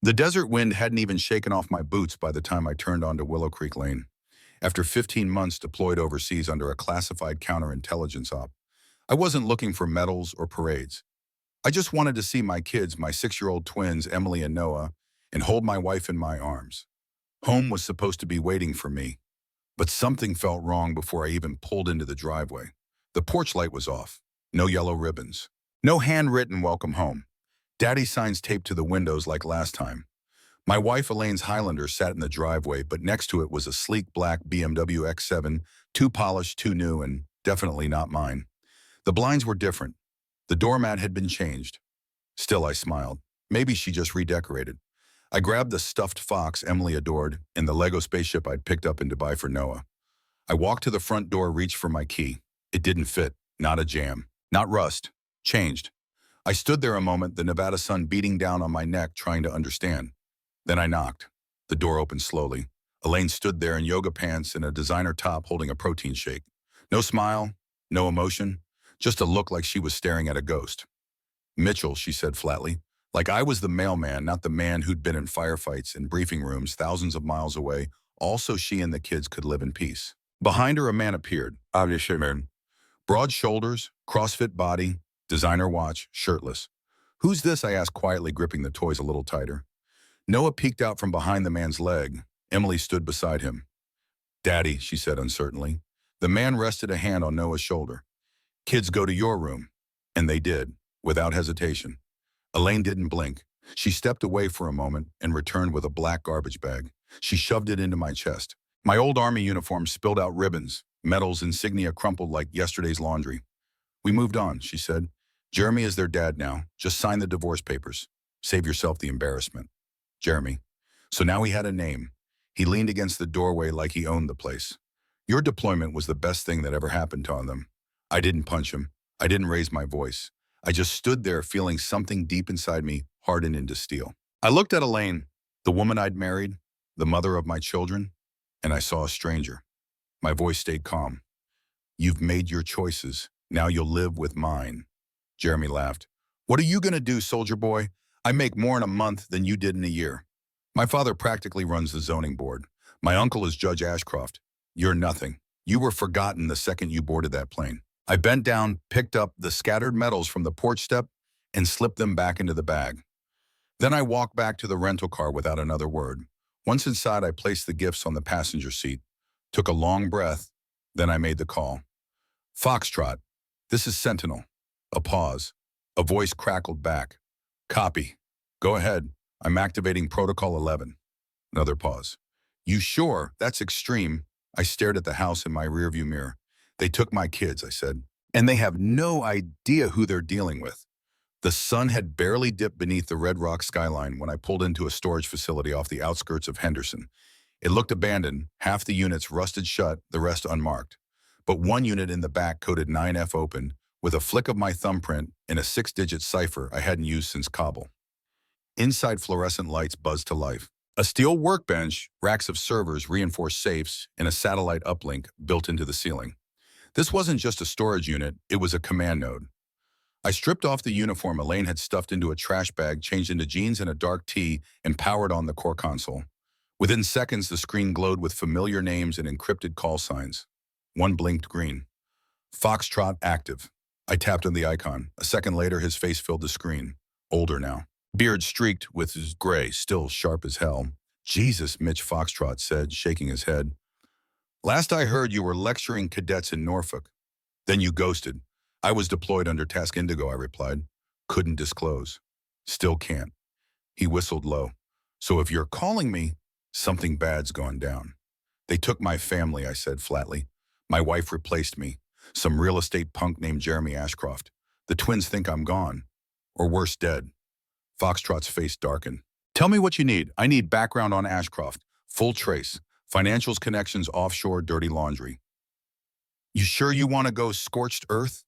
The desert wind hadn't even shaken off my boots by the time I turned onto Willow Creek Lane. After 15 months deployed overseas under a classified counterintelligence op, I wasn't looking for medals or parades. I just wanted to see my kids, my 6-year-old twins, Emily and Noah, and hold my wife in my arms. Home was supposed to be waiting for me, but something felt wrong before I even pulled into the driveway. The porch light was off. No yellow ribbons. No handwritten welcome home. Daddy signs taped to the windows like last time. My wife Elaine's Highlander sat in the driveway, but next to it was a sleek black BMW X7, too polished, too new, and definitely not mine. The blinds were different. The doormat had been changed. Still, I smiled. Maybe she just redecorated. I grabbed the stuffed fox Emily adored and the Lego spaceship I'd picked up in Dubai for Noah. I walked to the front door, reached for my key. It didn't fit. Not a jam. Not rust. Changed. I stood there a moment, the Nevada sun beating down on my neck, trying to understand. Then I knocked. The door opened slowly. Elaine stood there in yoga pants and a designer top holding a protein shake. No smile, no emotion, just a look like she was staring at a ghost. "Mitchell," she said flatly, like I was the mailman, not the man who'd been in firefights and briefing rooms thousands of miles away, all so she and the kids could live in peace. Behind her, a man appeared. Broad shoulders, CrossFit body, designer watch, shirtless. "Who's this?" I asked quietly, gripping the toys a little tighter. Noah peeked out from behind the man's leg. Emily stood beside him. "Daddy," she said uncertainly. The man rested a hand on Noah's shoulder. "Kids, go to your room." And they did, without hesitation. Elaine didn't blink. She stepped away for a moment and returned with a black garbage bag. She shoved it into my chest. My old Army uniform spilled out ribbons, medals, insignia crumpled like yesterday's laundry. "We moved on," she said. "Jeremy is their dad now. Just sign the divorce papers. Save yourself the embarrassment." Jeremy. So now he had a name. He leaned against the doorway like he owned the place. "Your deployment was the best thing that ever happened to them." I didn't punch him. I didn't raise my voice. I just stood there feeling something deep inside me harden into steel. I looked at Elaine, the woman I'd married, the mother of my children, and I saw a stranger. My voice stayed calm. "You've made your choices. Now you'll live with mine." Jeremy laughed. "What are you going to do, soldier boy? I make more in a month than you did in a year. My father practically runs the zoning board. My uncle is Judge Ashcroft. You're nothing. You were forgotten the second you boarded that plane." I bent down, picked up the scattered medals from the porch step, and slipped them back into the bag. Then I walked back to the rental car without another word. Once inside, I placed the gifts on the passenger seat, took a long breath, then I made the call. "Foxtrot, this is Sentinel." A pause. A voice crackled back. "Copy. Go ahead. I'm activating Protocol 11. Another pause. "You sure? That's extreme." I stared at the house in my rearview mirror. "They took my kids," I said, "and they have no idea who they're dealing with." The sun had barely dipped beneath the red rock skyline when I pulled into a storage facility off the outskirts of Henderson. It looked abandoned, half the units rusted shut, the rest unmarked. But one unit in the back coded 9F open, with a flick of my thumbprint and a 6-digit cipher I hadn't used since Kabul. Inside, fluorescent lights buzzed to life. A steel workbench, racks of servers, reinforced safes, and a satellite uplink built into the ceiling. This wasn't just a storage unit, it was a command node. I stripped off the uniform Elaine had stuffed into a trash bag, changed into jeans and a dark tee, and powered on the core console. Within seconds, the screen glowed with familiar names and encrypted call signs. One blinked green. "Foxtrot active." I tapped on the icon. A second later, his face filled the screen. Older now. Beard streaked with his gray, still sharp as hell. "Jesus," Mitch Foxtrot said, shaking his head. "Last I heard, you were lecturing cadets in Norfolk. Then you ghosted." "I was deployed under Task Indigo," I replied. "Couldn't disclose." "Still can't." He whistled low. "So if you're calling me, something bad's gone down." "They took my family," I said flatly. "My wife replaced me. Some real estate punk named Jeremy Ashcroft. The twins think I'm gone. Or worse, dead." Foxtrot's face darkened. "Tell me what you need. I need background on Ashcroft. Full trace. Financials, connections, offshore, dirty laundry." "You sure you want to go scorched earth?"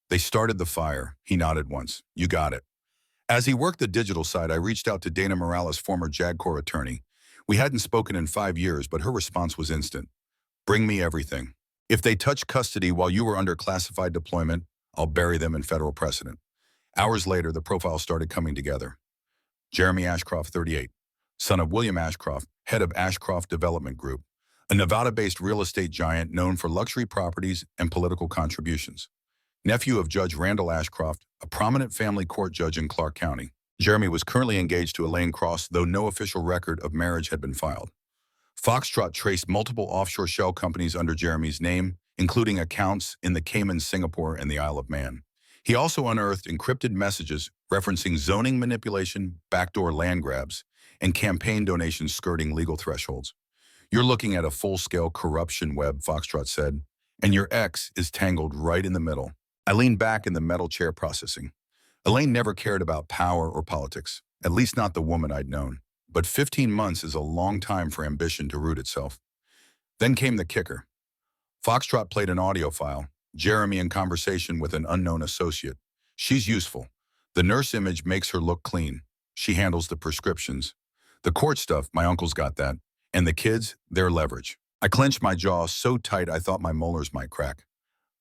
"They started the fire." He nodded once. "You got it." As he worked the digital side, I reached out to Dana Morales, former JAG Corps attorney. We hadn't spoken in 5 years, but her response was instant. "Bring me everything. If they touch custody while you were under classified deployment, I'll bury them in federal precedent." Hours later, the profile started coming together. Jeremy Ashcroft, 38, son of William Ashcroft, head of Ashcroft Development Group, a Nevada-based real estate giant known for luxury properties and political contributions. Nephew of Judge Randall Ashcroft, a prominent family court judge in Clark County. Jeremy was currently engaged to Elaine Cross, though no official record of marriage had been filed. Foxtrot traced multiple offshore shell companies under Jeremy's name, including accounts in the Caymans, Singapore, and the Isle of Man. He also unearthed encrypted messages referencing zoning manipulation, backdoor land grabs, and campaign donations skirting legal thresholds. You're looking at a full-scale corruption web, Foxtrot said, and your ex is tangled right in the middle. I leaned back in the metal chair processing. Elaine never cared about power or politics, at least not the woman I'd known. But 15 months is a long time for ambition to root itself. Then came the kicker. Foxtrot played an audio file, Jeremy in conversation with an unknown associate. She's useful. The nurse image makes her look clean. She handles the prescriptions. The court stuff, my uncle's got that. And the kids, their leverage. I clenched my jaw so tight I thought my molars might crack.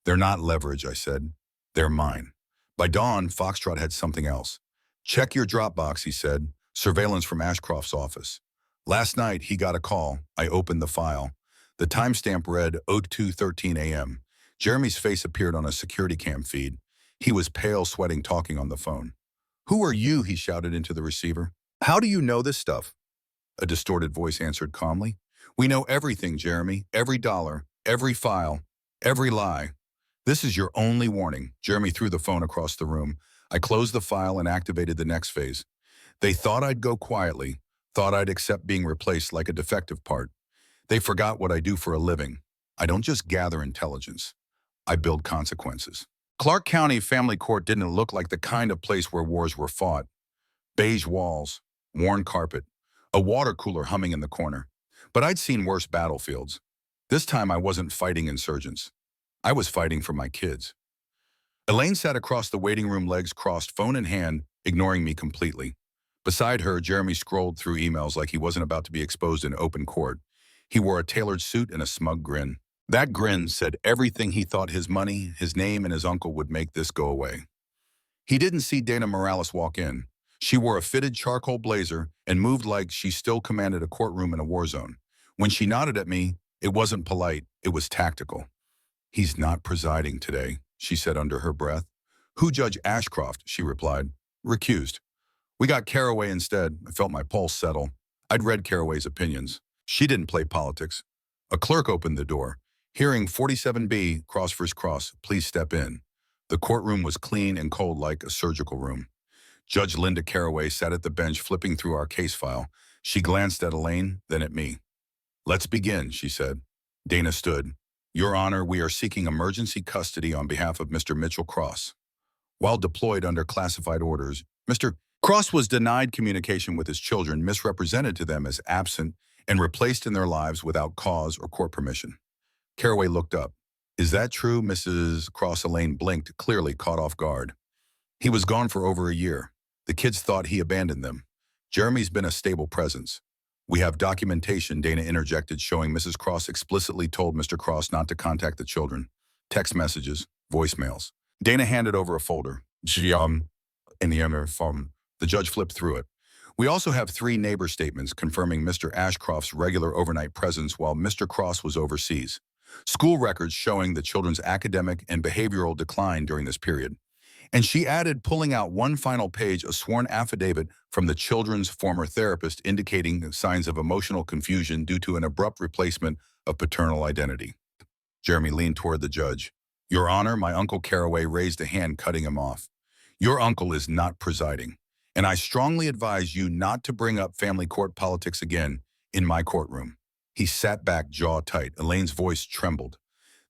They're not leverage, I said. They're mine. By dawn, Foxtrot had something else. Check your Dropbox, he said. Surveillance from Ashcroft's office. Last night, he got a call. I opened the file. The timestamp read 02:13 a.m. Jeremy's face appeared on a security cam feed. He was pale, sweating, talking on the phone. Who are you? He shouted into the receiver. How do you know this stuff? A distorted voice answered calmly. We know everything, Jeremy. Every dollar, every file, every lie. This is your only warning. Jeremy threw the phone across the room. I closed the file and activated the next phase. They thought I'd go quietly, thought I'd accept being replaced like a defective part. They forgot what I do for a living. I don't just gather intelligence. I build consequences. Clark County Family Court didn't look like the kind of place where wars were fought. Beige walls, worn carpet, a water cooler humming in the corner. But I'd seen worse battlefields. This time I wasn't fighting insurgents. I was fighting for my kids. Elaine sat across the waiting room, legs crossed, phone in hand, ignoring me completely. Beside her, Jeremy scrolled through emails like he wasn't about to be exposed in open court. He wore a tailored suit and a smug grin. That grin said everything he thought his money, his name, and his uncle would make this go away. He didn't see Dana Morales walk in. She wore a fitted charcoal blazer and moved like she still commanded a courtroom in a war zone. When she nodded at me, it wasn't polite, it was tactical. He's not presiding today, she said under her breath. Who, Judge Ashcroft? She replied. Recused. We got Caraway instead. I felt my pulse settle. I'd read Caraway's opinions. She didn't play politics. A clerk opened the door. Hearing 47B, cross versus cross, please step in. The courtroom was clean and cold like a surgical room. Judge Linda Caraway sat at the bench flipping through our case file. She glanced at Elaine, then at me. Let's begin, she said. Dana stood. Your Honor, we are seeking emergency custody on behalf of Mr. Mitchell Cross. While deployed under classified orders, Mr. Cross was denied communication with his children, misrepresented to them as absent, and replaced in their lives without cause or court permission. Caraway looked up. Is that true, Mrs. Cross? Elaine blinked, clearly caught off guard. He was gone for over a year. The kids thought he abandoned them. Jeremy's been a stable presence. We have documentation, Dana interjected, showing Mrs. Cross explicitly told Mr. Cross not to contact the children. Text messages, voicemails. Dana handed over a folder. In the other phone. The judge flipped through it. We also have 3 neighbor statements confirming Mr. Ashcroft's regular overnight presence while Mr. Cross was overseas. School records showing the children's academic and behavioral decline during this period. And she added, pulling out one final page, a sworn affidavit from the children's former therapist indicating signs of emotional confusion due to an abrupt replacement of paternal identity. Jeremy leaned toward the judge. Your Honor, my Uncle Caraway raised a hand, cutting him off. Your uncle is not presiding, and I strongly advise you not to bring up family court politics again in my courtroom. He sat back, jaw tight. Elaine's voice trembled.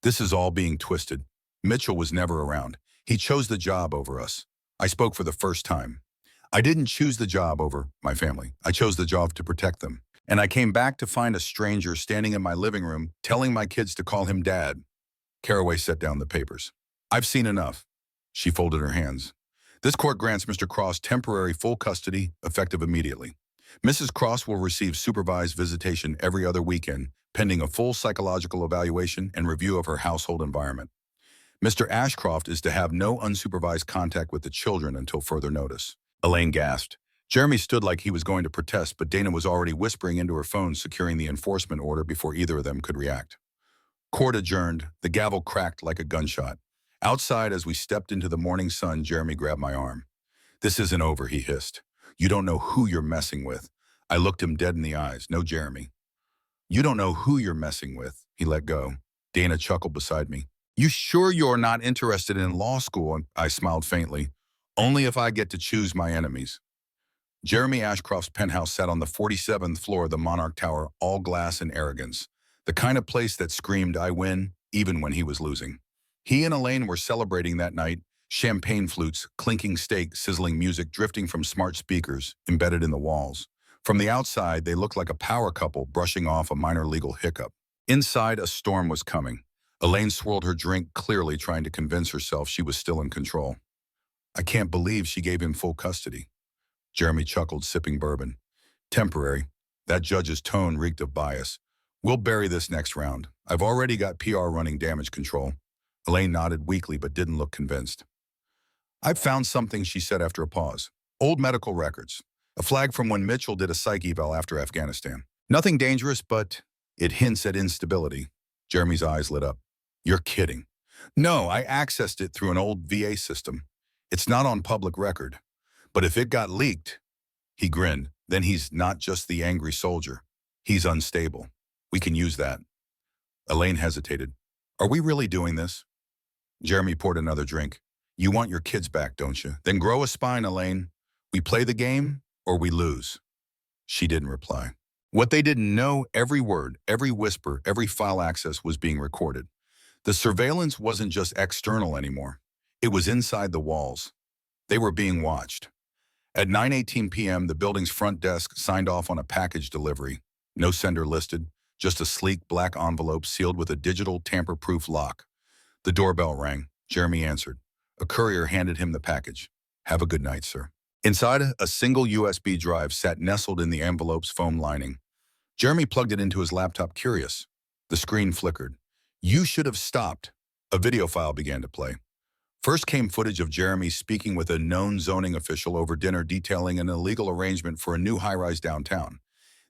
This is all being twisted. Mitchell was never around. He chose the job over us. I spoke for the first time. I didn't choose the job over my family. I chose the job to protect them. And I came back to find a stranger standing in my living room, telling my kids to call him Dad. Caraway set down the papers. I've seen enough. She folded her hands. This court grants Mr. Cross temporary full custody, effective immediately. Mrs. Cross will receive supervised visitation every other weekend, pending a full psychological evaluation and review of her household environment. Mr. Ashcroft is to have no unsupervised contact with the children until further notice. Elaine gasped. Jeremy stood like he was going to protest, but Dana was already whispering into her phone, securing the enforcement order before either of them could react. Court adjourned. The gavel cracked like a gunshot. Outside, as we stepped into the morning sun, Jeremy grabbed my arm. "This isn't over," he hissed. "You don't know who you're messing with." I looked him dead in the eyes. "No, Jeremy. You don't know who you're messing with." He let go. Dana chuckled beside me. "You sure you're not interested in law school?" I smiled faintly. "Only if I get to choose my enemies." Jeremy Ashcroft's penthouse sat on the 47th floor of the Monarch Tower, all glass and arrogance. The kind of place that screamed, "I win," even when he was losing. He and Elaine were celebrating that night, champagne flutes, clinking steak, sizzling music drifting from smart speakers embedded in the walls. From the outside, they looked like a power couple brushing off a minor legal hiccup. Inside, a storm was coming. Elaine swirled her drink, clearly trying to convince herself she was still in control. "I can't believe she gave him full custody." Jeremy chuckled, sipping bourbon. "Temporary. That judge's tone reeked of bias. We'll bury this next round. I've already got PR running damage control." Elaine nodded weakly but didn't look convinced. "I've found something," she said after a pause. "Old medical records. A flag from when Mitchell did a psych eval after Afghanistan. Nothing dangerous, but it hints at instability." Jeremy's eyes lit up. "You're kidding." "No, I accessed it through an old VA system. It's not on public record. But if it got leaked," he grinned, "then he's not just the angry soldier. He's unstable. We can use that." Elaine hesitated. "Are we really doing this?" Jeremy poured another drink. "You want your kids back, don't you? Then grow a spine, Elaine. We play the game or we lose." She didn't reply. What they didn't know, every word, every whisper, every file access was being recorded. The surveillance wasn't just external anymore. It was inside the walls. They were being watched. At 9:18 p.m., the building's front desk signed off on a package delivery. No sender listed, just a sleek black envelope sealed with a digital tamper-proof lock. The doorbell rang. Jeremy answered. A courier handed him the package. "Have a good night, sir." Inside, a single USB drive sat nestled in the envelope's foam lining. Jeremy plugged it into his laptop, curious. The screen flickered. "You should have stopped." A video file began to play. First came footage of Jeremy speaking with a known zoning official over dinner detailing an illegal arrangement for a new high-rise downtown.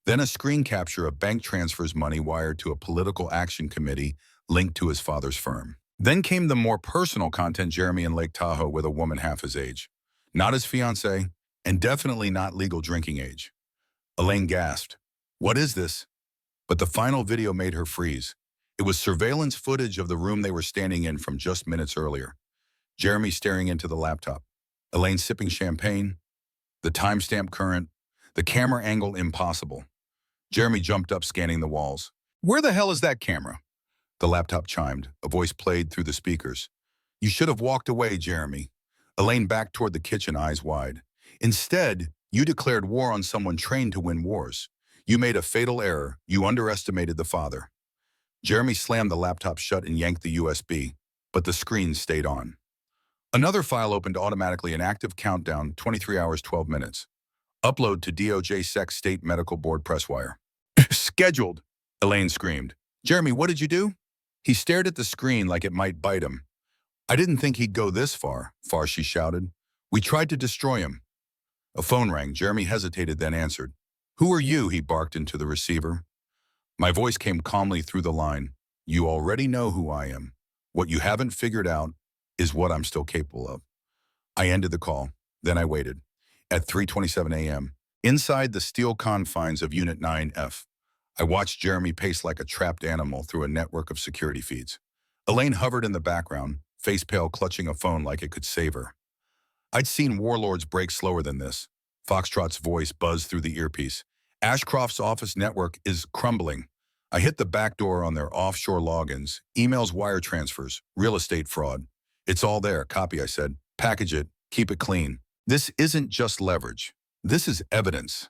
Then a screen capture of bank transfers money wired to a political action committee linked to his father's firm. Then came the more personal content, Jeremy in Lake Tahoe with a woman half his age. Not his fiancée, and definitely not legal drinking age. Elaine gasped. "What is this?" But the final video made her freeze. It was surveillance footage of the room they were standing in from just minutes earlier. Jeremy staring into the laptop. Elaine sipping champagne. The timestamp current. The camera angle impossible. Jeremy jumped up, scanning the walls. "Where the hell is that camera?" The laptop chimed. A voice played through the speakers. "You should have walked away, Jeremy." Elaine backed toward the kitchen, eyes wide. "Instead, you declared war on someone trained to win wars. You made a fatal error. You underestimated the father." Jeremy slammed the laptop shut and yanked the USB, but the screen stayed on. Another file opened automatically, an active countdown, 23 hours, 12 minutes. Upload to DOJ Sec State Medical Board press wire. "Scheduled," Elaine screamed. "Jeremy, what did you do?" He stared at the screen like it might bite him. "I didn't think he'd go this far," she shouted. "We tried to destroy him." A phone rang. Jeremy hesitated, then answered. "Who are you?" he barked into the receiver. My voice came calmly through the line. "You already know who I am. What you haven't figured out is what I'm still capable of." I ended the call. Then I waited. At 3:27 a.m., inside the steel confines of Unit 9F, I watched Jeremy pace like a trapped animal through a network of security feeds. Elaine hovered in the background, face pale, clutching a phone like it could save her. I'd seen warlords break slower than this. Foxtrot's voice buzzed through the earpiece. "Ashcroft's office network is crumbling." I hit the back door on their offshore logins, emails, wire transfers, real estate fraud. "It's all there. Copy," I said. "Package it. Keep it clean." This isn't just leverage. This is evidence.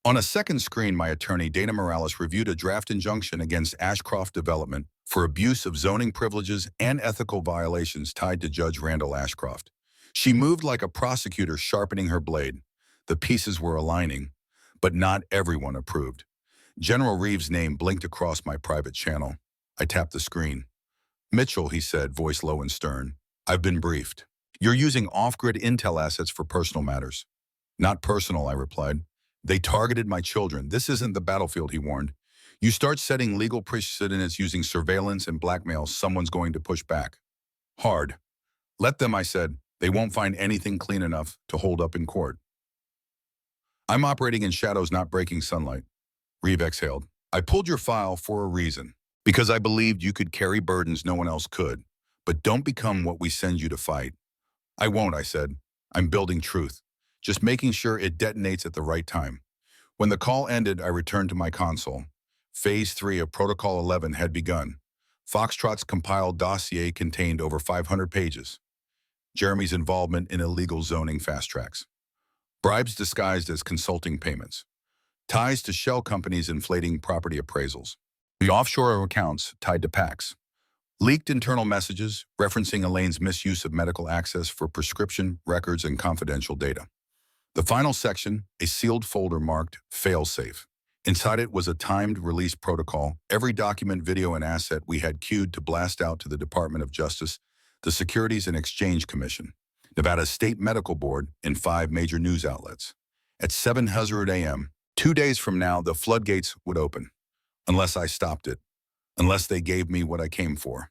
On a second screen, my attorney, Dana Morales, reviewed a draft injunction against Ashcroft Development for abuse of zoning privileges and ethical violations tied to Judge Randall Ashcroft. She moved like a prosecutor sharpening her blade. The pieces were aligning, but not everyone approved. General Reeves' name blinked across my private channel. I tapped the screen. "Mitchell," he said, voice low and stern. "I've been briefed. You're using off-grid intel assets for personal matters." Not personal, I replied. They targeted my children. This isn't the battlefield, he warned. You start setting legal precedents using surveillance and blackmail, someone's going to push back. Hard. Let them, I said. They won't find anything clean enough to hold up in court. I'm operating in shadows, not breaking sunlight. Reeve exhaled. I pulled your file for a reason. Because I believed you could carry burdens no one else could. But don't become what we send you to fight. I won't, I said. I'm building truth. Just making sure it detonates at the right time. When the call ended, I returned to my console. Phase 3 of Protocol 11 had begun. Foxtrot's compiled dossier contained over 500 pages. Jeremy's involvement in illegal zoning fast tracks. Bribes disguised as consulting payments. Ties to shell companies inflating property appraisals. The offshore accounts tied to PACs. Leaked internal messages referencing Elaine's misuse of medical access for prescription records and confidential data. The final section, a sealed folder marked failsafe. Inside it was a timed release protocol, every document, video, and asset we had queued to blast out to the Department of Justice, the Securities and Exchange Commission, Nevada State Medical Board, and 5 major news outlets. At 7:00 a.m., 2 days from now, the floodgates would open. Unless I stopped it. Unless they gave me what I came for.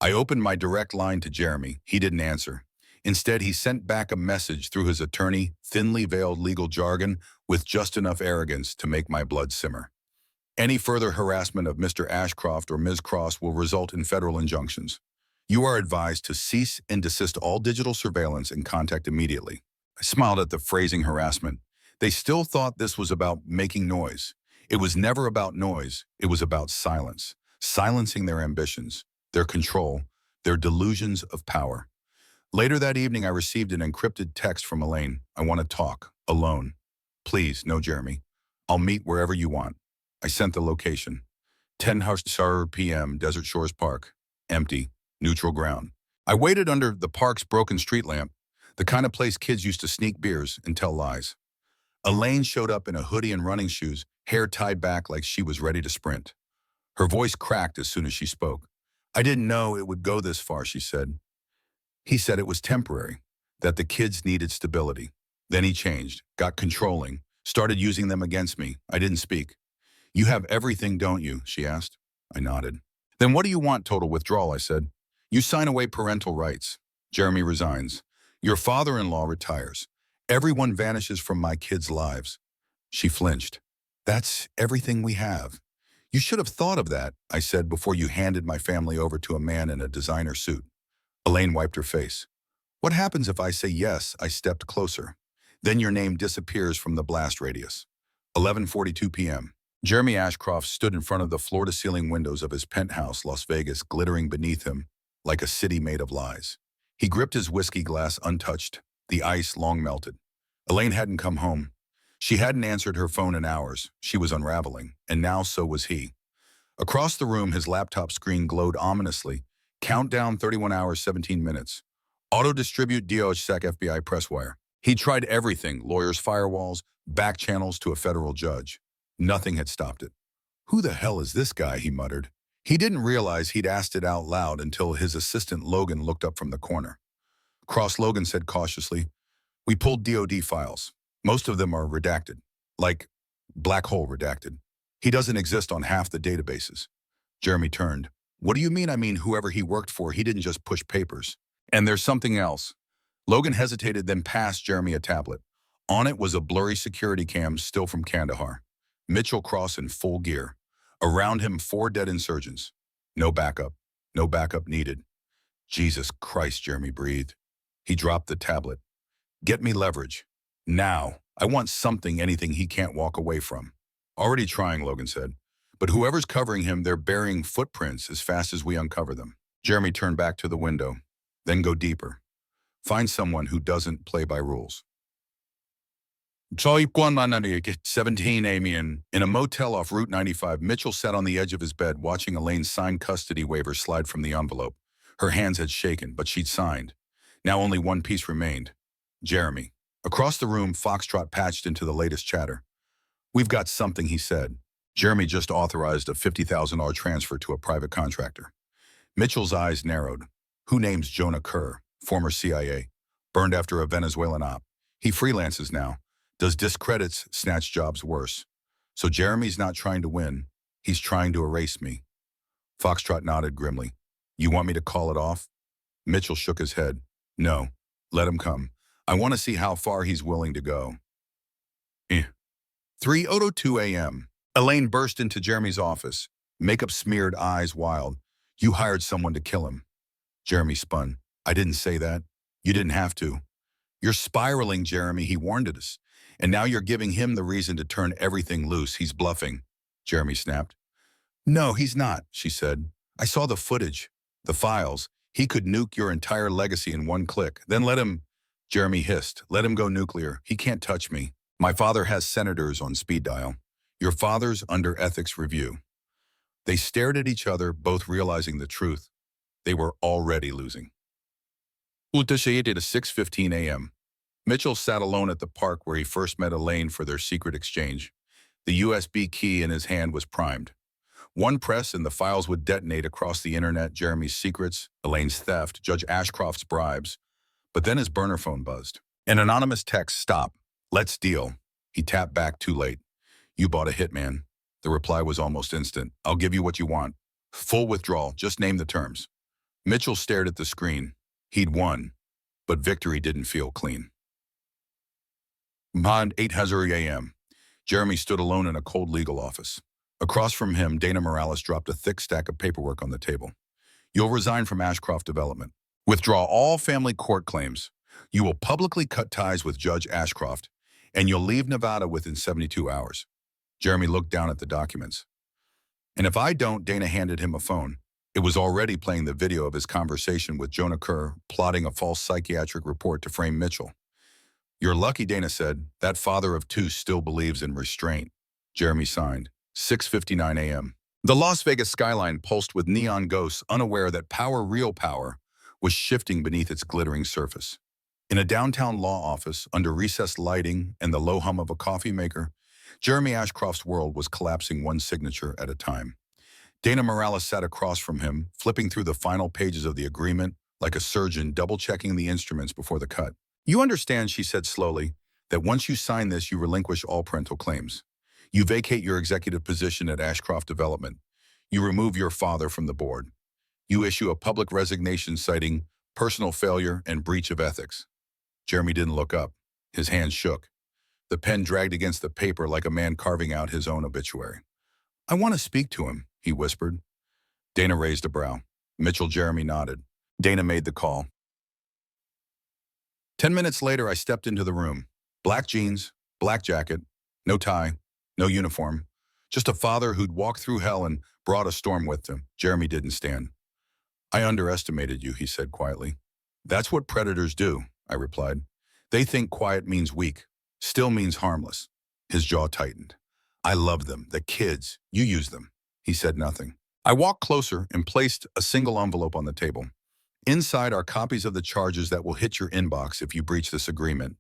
I opened my direct line to Jeremy. He didn't answer. Instead, he sent back a message through his attorney, thinly veiled legal jargon, with just enough arrogance to make my blood simmer. Any further harassment of Mr. Ashcroft or Ms. Cross will result in federal injunctions. You are advised to cease and desist all digital surveillance and contact immediately. I smiled at the phrasing harassment. They still thought this was about making noise. It was never about noise. It was about silence. Silencing their ambitions, their control, their delusions of power. Later that evening, I received an encrypted text from Elaine. I want to talk, alone. Please, no Jeremy. I'll meet wherever you want. I sent the location. 10:00 p.m., Desert Shores Park. Empty, neutral ground. I waited under the park's broken street lamp, the kind of place kids used to sneak beers and tell lies. Elaine showed up in a hoodie and running shoes, hair tied back like she was ready to sprint. Her voice cracked as soon as she spoke. I didn't know it would go this far, she said. He said it was temporary, that the kids needed stability. Then he changed, got controlling, started using them against me. I didn't speak. You have everything, don't you? She asked. I nodded. Then what do you want? Total withdrawal, I said. You sign away parental rights. Jeremy resigns. Your father-in-law retires. Everyone vanishes from my kids' lives. She flinched. That's everything we have. You should have thought of that, I said, before you handed my family over to a man in a designer suit. Elaine wiped her face. What happens if I say yes? I stepped closer. Then your name disappears from the blast radius. 11:42 p.m. Jeremy Ashcroft stood in front of the floor-to-ceiling windows of his penthouse, Las Vegas, glittering beneath him like a city made of lies. He gripped his whiskey glass untouched, the ice long melted. Elaine hadn't come home. She hadn't answered her phone in hours. She was unraveling, and now so was he. Across the room, his laptop screen glowed ominously. Countdown 31 hours, 17 minutes. Auto-distribute DOHSEC FBI press wire. He tried everything, lawyers' firewalls, back channels to a federal judge. Nothing had stopped it. Who the hell is this guy, he muttered. He didn't realize he'd asked it out loud until his assistant Logan looked up from the corner. Cross Logan said cautiously, we pulled DOD files. Most of them are redacted, like black hole redacted. He doesn't exist on half the databases. Jeremy turned. What do you mean? I mean, whoever he worked for, he didn't just push papers. And there's something else. Logan hesitated, then passed Jeremy a tablet. On it was a blurry security cam still from Kandahar. Mitchell Cross in full gear. Around him, 4 dead insurgents. No backup. No backup needed. Jesus Christ, Jeremy breathed. He dropped the tablet. Get me leverage. Now. I want something, anything he can't walk away from. Already trying, Logan said. But whoever's covering him, they're burying footprints as fast as we uncover them. Jeremy turned back to the window. Then go deeper. Find someone who doesn't play by rules. 17 Amian. In a motel off Route 95, Mitchell sat on the edge of his bed watching Elaine's signed custody waiver slide from the envelope. Her hands had shaken, but she'd signed. Now only one piece remained. Jeremy. Across the room, Foxtrot patched into the latest chatter. We've got something, he said. Jeremy just authorized a $50,000 transfer to a private contractor. Mitchell's eyes narrowed. Who names Jonah Kerr, former CIA, burned after a Venezuelan op? He freelances now. Does discredits snatch jobs worse? So Jeremy's not trying to win. He's trying to erase me. Foxtrot nodded grimly. You want me to call it off? Mitchell shook his head. No. Let him come. I want to see how far he's willing to go. 3:02 a.m. Elaine burst into Jeremy's office, makeup smeared, eyes wild. You hired someone to kill him. Jeremy spun. I didn't say that. You didn't have to. You're spiraling, Jeremy. He warned us. And now you're giving him the reason to turn everything loose. He's bluffing. Jeremy snapped. No, he's not, she said. I saw the footage, the files. He could nuke your entire legacy in one click. Then let him, Jeremy hissed, let him go nuclear. He can't touch me. My father has senators on speed dial. Your father's under ethics review. They stared at each other, both realizing the truth. They were already losing. Utashayete at 6:15 a.m. Mitchell sat alone at the park where he first met Elaine for their secret exchange. The USB key in his hand was primed. One press and the files would detonate across the internet: Jeremy's secrets, Elaine's theft, Judge Ashcroft's bribes. But then his burner phone buzzed. An anonymous text: stop. Let's deal. He tapped back too late. You bought a hitman. The reply was almost instant. I'll give you what you want. Full withdrawal. Just name the terms. Mitchell stared at the screen. He'd won, but victory didn't feel clean. 8:00 a.m. Jeremy stood alone in a cold legal office. Across from him, Dana Morales dropped a thick stack of paperwork on the table. You'll resign from Ashcroft Development. Withdraw all family court claims. You will publicly cut ties with Judge Ashcroft, and you'll leave Nevada within 72 hours. Jeremy looked down at the documents. And if I don't, Dana handed him a phone. It was already playing the video of his conversation with Jonah Kerr, plotting a false psychiatric report to frame Mitchell. You're lucky, Dana said. That father of two still believes in restraint. Jeremy signed. 6:59 a.m. The Las Vegas skyline pulsed with neon ghosts, unaware that power, real power, was shifting beneath its glittering surface. In a downtown law office, under recessed lighting and the low hum of a coffee maker, Jeremy Ashcroft's world was collapsing one signature at a time. Dana Morales sat across from him, flipping through the final pages of the agreement like a surgeon double-checking the instruments before the cut. You understand, she said slowly, that once you sign this, you relinquish all parental claims. You vacate your executive position at Ashcroft Development. You remove your father from the board. You issue a public resignation citing personal failure and breach of ethics. Jeremy didn't look up. His hands shook. The pen dragged against the paper like a man carving out his own obituary. I want to speak to him, he whispered. Dana raised a brow. Jeremy nodded. Dana made the call. 10 minutes later, I stepped into the room. Black jeans, black jacket, no tie, no uniform. Just a father who'd walked through hell and brought a storm with him. Jeremy didn't stand. I underestimated you, he said quietly. That's what predators do, I replied. They think quiet means weak, still means harmless. His jaw tightened. I love them, the kids. You use them. He said nothing. I walked closer and placed a single envelope on the table. Inside are copies of the charges that will hit your inbox if you breach this agreement.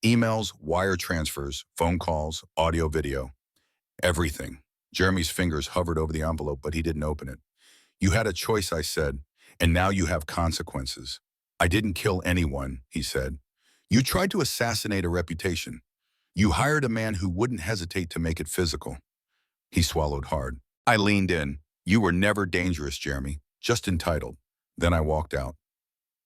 Emails, wire transfers, phone calls, audio, video. Everything. Jeremy's fingers hovered over the envelope, but he didn't open it. You had a choice, I said, and now you have consequences. I didn't kill anyone, he said. You tried to assassinate a reputation. You hired a man who wouldn't hesitate to make it physical. He swallowed hard. I leaned in. You were never dangerous, Jeremy, just entitled. Then I walked out.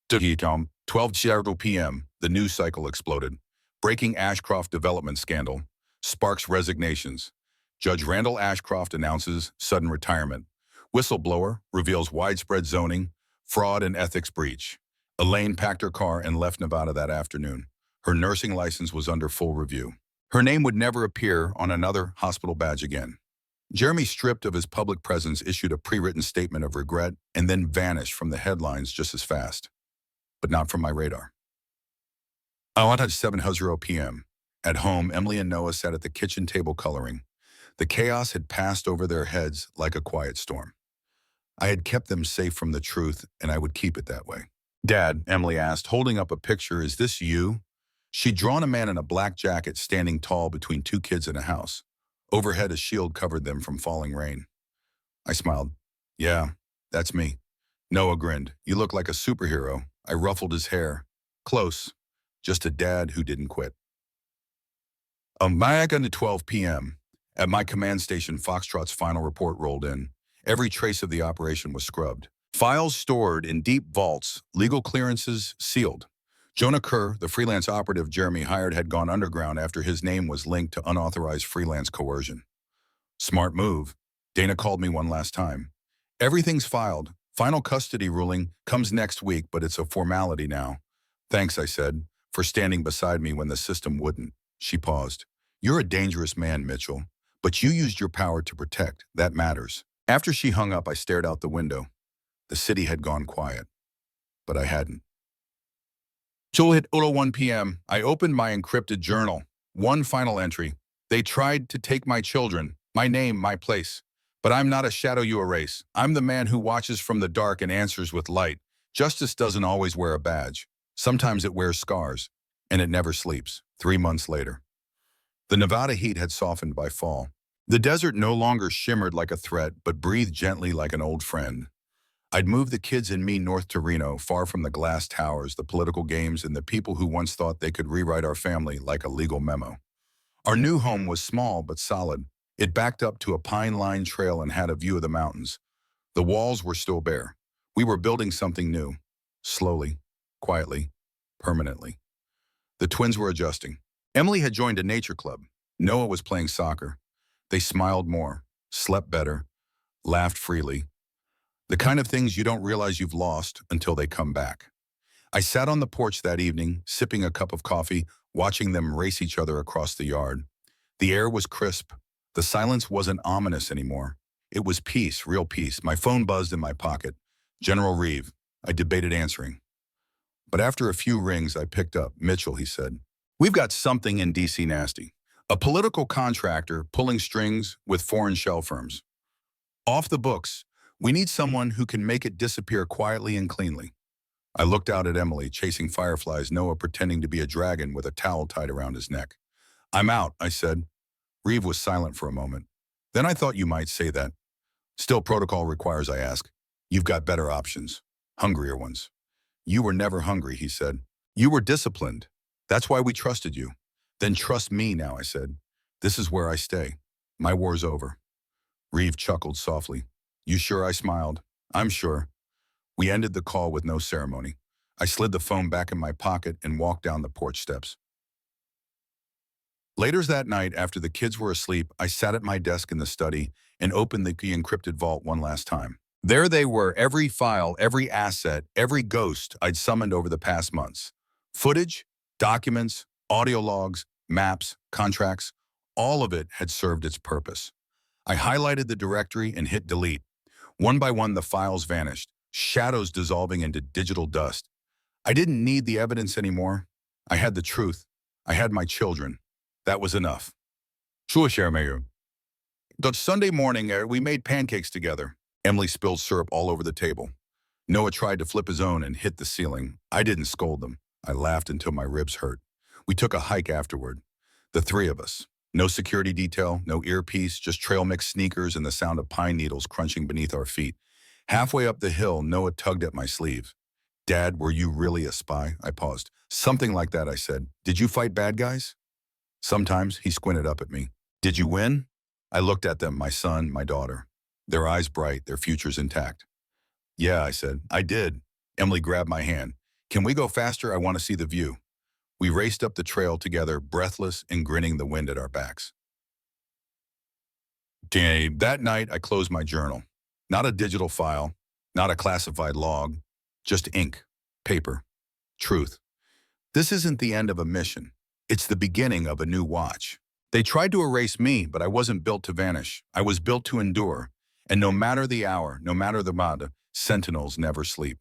12:00 p.m., the news cycle exploded. Breaking Ashcroft Development scandal. Sparks resignations. Judge Randall Ashcroft announces sudden retirement. Whistleblower reveals widespread zoning, fraud and ethics breach. Elaine packed her car and left Nevada that afternoon. Her nursing license was under full review. Her name would never appear on another hospital badge again. Jeremy, stripped of his public presence, issued a pre-written statement of regret and then vanished from the headlines just as fast. But not from my radar. At 7:00 p.m. At home, Emily and Noah sat at the kitchen table coloring. The chaos had passed over their heads like a quiet storm. I had kept them safe from the truth, and I would keep it that way. Dad, Emily asked, holding up a picture, is this you? She'd drawn a man in a black jacket standing tall between two kids in a house. Overhead, a shield covered them from falling rain. I smiled. Yeah, that's me. Noah grinned. You look like a superhero. I ruffled his hair. Close. Just a dad who didn't quit. Back at 12 p.m. At my command station, Foxtrot's final report rolled in. Every trace of the operation was scrubbed. Files stored in deep vaults, legal clearances sealed. Jonah Kerr, the freelance operative Jeremy hired, had gone underground after his name was linked to unauthorized freelance coercion. Smart move. Dana called me one last time. Everything's filed. Final custody ruling comes next week, but it's a formality now. Thanks, I said, for standing beside me when the system wouldn't. She paused. You're a dangerous man, Mitchell, but you used your power to protect. That matters. After she hung up, I stared out the window. The city had gone quiet, but I hadn't. Till at 1 p.m., I opened my encrypted journal. One final entry. They tried to take my children, my name, my place. But I'm not a shadow you erase. I'm the man who watches from the dark and answers with light. Justice doesn't always wear a badge. Sometimes it wears scars, and it never sleeps. 3 months later. The Nevada heat had softened by fall. The desert no longer shimmered like a threat, but breathed gently like an old friend. I'd moved the kids and me north to Reno, far from the glass towers, the political games, and the people who once thought they could rewrite our family like a legal memo. Our new home was small but solid. It backed up to a pine-lined trail and had a view of the mountains. The walls were still bare. We were building something new. Slowly, quietly, permanently. The twins were adjusting. Emily had joined a nature club. Noah was playing soccer. They smiled more, slept better, laughed freely. The kind of things you don't realize you've lost until they come back. I sat on the porch that evening, sipping a cup of coffee, watching them race each other across the yard. The air was crisp. The silence wasn't ominous anymore. It was peace, real peace. My phone buzzed in my pocket. General Reeve. I debated answering. But after a few rings, I picked up. Mitchell, he said. We've got something in D.C. nasty. A political contractor pulling strings with foreign shell firms. Off the books. We need someone who can make it disappear quietly and cleanly. I looked out at Emily, chasing fireflies, Noah pretending to be a dragon with a towel tied around his neck. I'm out, I said. Reeve was silent for a moment. Then I thought you might say that. Still, protocol requires I ask. You've got better options. Hungrier ones. You were never hungry, he said. You were disciplined. That's why we trusted you. Then trust me now, I said. This is where I stay. My war's over. Reeve chuckled softly. You sure? I smiled. I'm sure. We ended the call with no ceremony. I slid the phone back in my pocket and walked down the porch steps. Later that night, after the kids were asleep, I sat at my desk in the study and opened the encrypted vault one last time. There they were, every file, every asset, every ghost I'd summoned over the past months. Footage, documents, audio logs, maps, contracts, all of it had served its purpose. I highlighted the directory and hit delete. One by one, the files vanished, shadows dissolving into digital dust. I didn't need the evidence anymore. I had the truth. I had my children. That was enough. Sure, Mayor. That Sunday morning, we made pancakes together. Emily spilled syrup all over the table. Noah tried to flip his own and hit the ceiling. I didn't scold them. I laughed until my ribs hurt. We took a hike afterward. The three of us. No security detail, no earpiece, just trail mix sneakers and the sound of pine needles crunching beneath our feet. Halfway up the hill, Noah tugged at my sleeve. Dad, were you really a spy? I paused. Something like that, I said. Did you fight bad guys? Sometimes, he squinted up at me. Did you win? I looked at them, my son, my daughter. Their eyes bright, their futures intact. Yeah, I said. I did. Emily grabbed my hand. Can we go faster? I want to see the view. We raced up the trail together, breathless and grinning, the wind at our backs. That night, I closed my journal. Not a digital file, not a classified log, just ink, paper, truth. This isn't the end of a mission. It's the beginning of a new watch. They tried to erase me, but I wasn't built to vanish. I was built to endure. And no matter the hour, no matter the mada, sentinels never sleep.